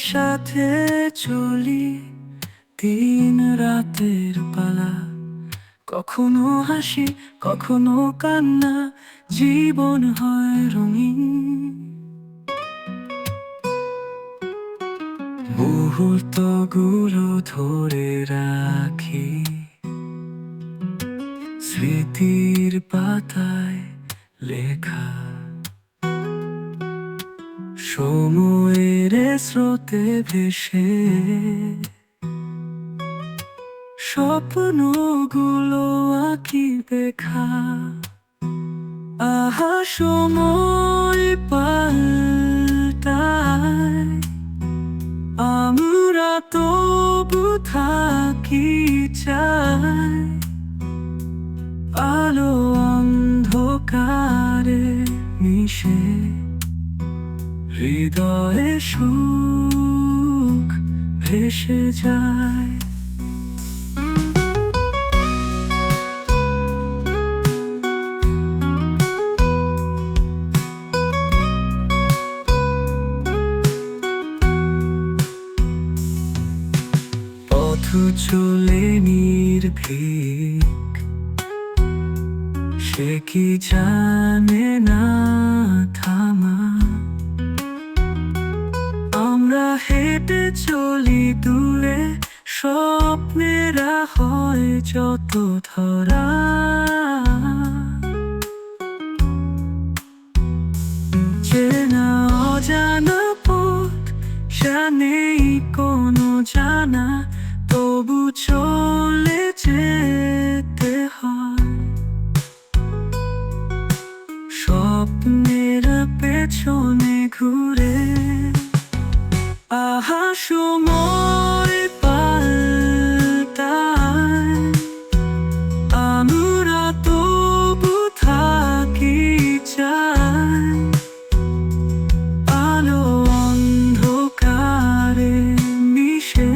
সাথে চলি দিন রাতের পালা, কখনো হাসি কখনো কান্না, জীবন হয় রঙিন। মুহূর্তগুলো ধরে রাখি স্মৃতির পাতায় লেখা, সময়ের স্রোতে ভেসে স্বপ্নগুলো আঁকি দেখা। আহা সময় পাল্টায়, আমরা তবু থাকি চাই, আলো অন্ধকারে মিশে হৃদয়ে সুখ ভেসে যায়। পথ চলে নির্ভীক, সে কি জানে না থামা। আমরা হেঁটে চলি দূরে, স্বপ্নেরা হয় যত ধরা। চেনা অজানা পথ, জানেই কোনো জানা, তবু চলে যেতে হয়। স্বপ্নের পেছনে ঘুরে, আহা সময় পাল্টায়, আমরা তবু থাকি চাই, আলো অন্ধকারে মিশে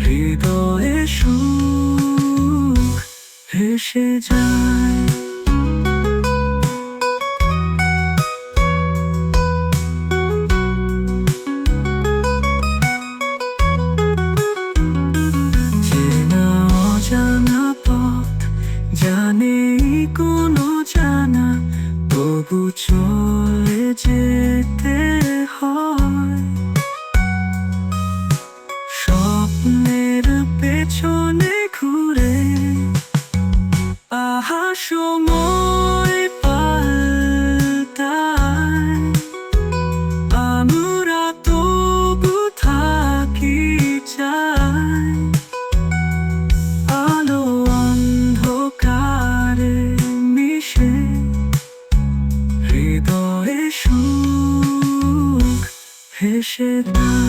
হৃদয়ে সুখ ভেসে যায়। চেনা অজানা পথ, জানেই কোনো জানা, তবু চলে যেতে হয়। স্বপ্নের পেছনে ঘুরে, আহা সময় পাল্টায়, আমরা তবু থাকি চাই, আলো অন্ধকারে মিশে হৃদয়ে সুখ ভেসে যায়।